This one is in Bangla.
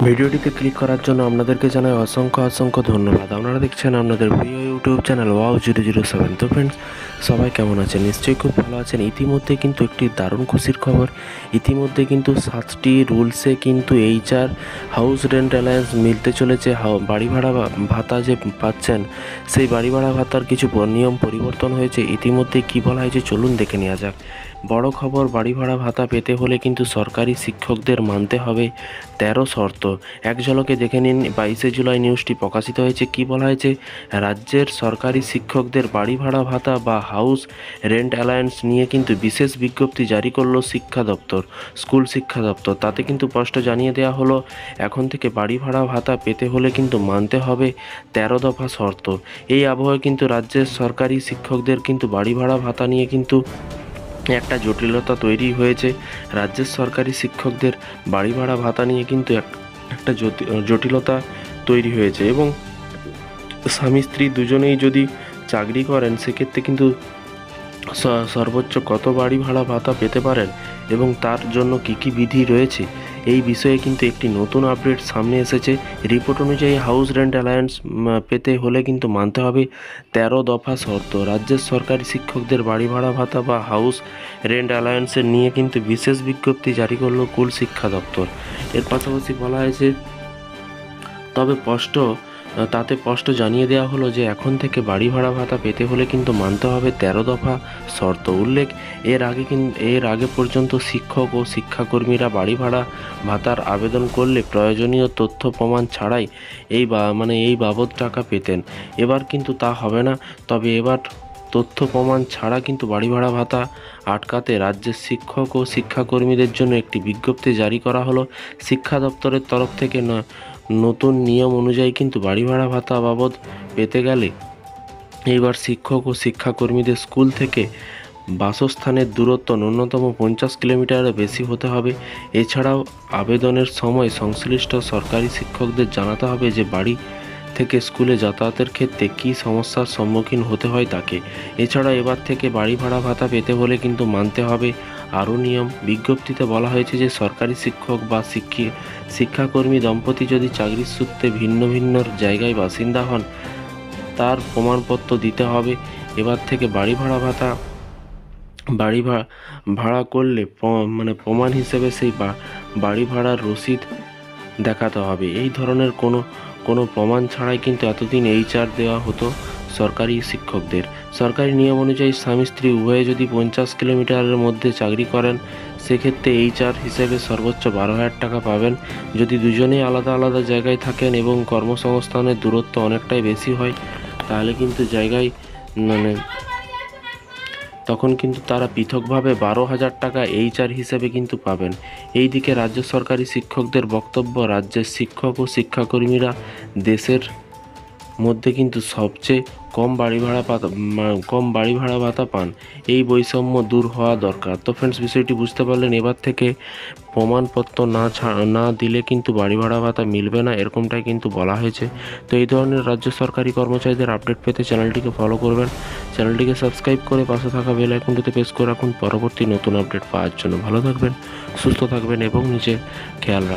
ভিডিওটিতে ক্লিক করার জন্য আপনাদেরকে জানাই অসংখ্য ধন্যবাদ। আপনারা দেখছেন আপনাদের প্রিয় ইউটিউব চ্যানেল wow007। তো ফ্রেন্ডস, সবাই কেমন আছেন? নিশ্চয়ই খুব ভালো আছেন। ইতিমধ্যে কিন্তু একটি দারুণ খুশির খবর। ইতিমধ্যে কিন্তু 7টি রুলসে কিন্তু HR হাউস রেন্ট অ্যালায়েন্স মিলতে চলেছে। বাড়ি ভাড়া ভাতা যে পাচ্ছেন, সেই বাড়ি ভাড়া ভাতার কিছু নিয়ম পরিবর্তন হয়েছে। ইতিমধ্যে কী বলা হয়েছে চলুন দেখে নেওয়া যাক। বড় খবর, বাড়ি ভাড়া ভাতা পেতে হলে কিন্তু সরকারি শিক্ষকদের মানতে হবে 13 শর্ত। এক ঝলকে দেখে নিন। 22শে জুলাই নিউজটি প্রকাশিত হয়েছে। কি বলা হয়েছে? রাজ্যের সরকারি শিক্ষকদের বাড়ি ভাড়া ভাতা বা হাউস রেন্ট অ্যালায়েন্স নিয়ে কিন্তু বিশেষ বিজ্ঞপ্তি জারি করলো স্কুল শিক্ষা দপ্তর। তাতে কিন্তু স্পষ্ট জানিয়ে দেওয়া হলো, এখন থেকে বাড়ি ভাড়া ভাতা পেতে হলে কিন্তু মানতে হবে 13 দফা শর্ত। এই আবহে কিন্তু রাজ্যের সরকারি শিক্ষকদের কিন্তু বাড়ি ভাড়া ভাতা নিয়ে কিন্তু একটা জটিলতা তৈরি হয়েছে। রাজ্যের সরকারি শিক্ষকদের বাড়ি ভাড়া ভাতা নিয়ে কিন্তু একটা জটিলতা তৈরি হয়েছে এবং স্বামী স্ত্রী দুজনেই যদি চাকরি করেন সেক্ষেত্রে কিন্তু সর্বোচ্চ কত বাড়ি ভাড়া ভাতা পেতে পারেন এবং তার জন্য কী কী বিধি রয়েছে, এই বিষয়ে কিন্তু একটি নতুন আপডেট সামনে এসেছে। রিপোর্ট অনুযায়ী হাউস রেন্ট অ্যালায়েন্স পেতে হলে কিন্তু মানতে হবে 13 দফা শর্ত। রাজ্যের সরকারি শিক্ষকদের বাড়ি ভাড়া ভাতা বা হাউস রেন্ট অ্যালায়েন্সের নিয়ে কিন্তু বিশেষ বিজ্ঞপ্তি জারি করলো স্কুল শিক্ষা দপ্তর। এর পাশাপাশি বলা হয়েছে, তবে তাতে স্পষ্ট জানিয়ে দেওয়া হলো যে এখন থেকে বাড়ি ভাড়া ভাতা পেতে হলে কিন্তু মানতে হবে 13 দফা শর্ত। উল্লেখ, এর আগে পর্যন্ত শিক্ষক ও শিক্ষাকর্মীরা বাড়ি ভাড়া ভাতার আবেদন করলে প্রয়োজনীয় তথ্য প্রমাণ ছাড়াই এই বাবদ টাকা পেতেন। এবার কিন্তু তা হবে না। তবে এবার তথ্য প্রমাণ ছাড়া কিন্তু বাড়ি ভাড়া ভাতা আটকাতে রাজ্যের শিক্ষক ও শিক্ষাকর্মীদের জন্য একটি বিজ্ঞপ্তি জারি করা হলো। শিক্ষা দপ্তরের তরফ থেকে নতুন নিয়ম অনুযায়ী কিন্তু বাড়ি ভাড়া ভাতা বাবদ পেতে গেলে এইবার শিক্ষক ও শিক্ষাকর্মীদের স্কুল থেকে বাসস্থানের দূরত্ব ন্যূনতম 50 কিলোমিটারের বেশি হতে হবে। এছাড়াও আবেদনের সময় সংশ্লিষ্ট সরকারি শিক্ষকদের জানাতে হবে যে বাড়ি থেকে স্কুলে যাতায়াতের ক্ষেত্রে কী সমস্যার সম্মুখীন হতে হয় তাকে। এছাড়া এবার থেকে বাড়ি ভাড়া ভাতা পেতে হলে কিন্তু মানতে হবে আরও নিয়ম। বিজ্ঞপ্তিতে বলা হয়েছে যে সরকারি শিক্ষক বা শিক্ষাকর্মী দম্পতি যদি চাকরির সূত্রে ভিন্ন জায়গায় বাসিন্দা হন, তার প্রমাণপত্র দিতে হবে। এবার থেকে বাড়ি ভাড়া করলে প্রমাণ হিসেবে সেই বাড়ি ভাড়ার রসিদ দেখাতে হবে। এই ধরনের কোনো প্রমাণ ছাড়াই কিন্তু এতদিন HR দেওয়া হতো সরকারি শিক্ষকদের। সরকারি নিয়ম অনুযায়ী স্বামী স্ত্রী উভয়ে যদি 50 কিলোমিটারের মধ্যে চাকরি করেন, সেক্ষেত্রে HR হিসেবে সর্বোচ্চ 12,000 টাকা পাবেন। যদি দুজনেই আলাদা জায়গায় থাকেন এবং কর্মসংস্থানের দূরত্ব অনেকটাই বেশি হয়, তাহলে কিন্তু তখন কিন্তু তারা পৃথকভাবে 12,000 টাকা HR হিসেবে কিন্তু পাবেন। এইদিকে রাজ্য সরকারি শিক্ষকদের বক্তব্য, রাজ্যের শিক্ষক ও শিক্ষাকর্মীরা দেশের মধ্যে কিন্তু সবচেয়ে কম বাড়ি ভাড়া ভাতা পান। এই বৈষম্য দূর হওয়া দরকার। তো ফ্রেন্ডস, বিষয়টি বুঝতে পারলেন। এবার থেকে প্রমাণপত্র না দিলে কিন্তু বাড়ি ভাড়া ভাতা মিলবে না, এরকমটাই কিন্তু বলা হয়েছে। তো এই ধরনের রাজ্য সরকারি কর্মচারীদের আপডেট পেতে চ্যানেলটিকে ফলো করবেন। চ্যানেলটিকে সাবস্ক্রাইব করে পাশে থাকা বেল আইকনটিতে প্রেস করে রাখুন পরবর্তী নতুন আপডেট পাওয়ার জন্য। ভালো থাকবেন, সুস্থ থাকবেন এবং নিজের খেয়াল রাখবেন।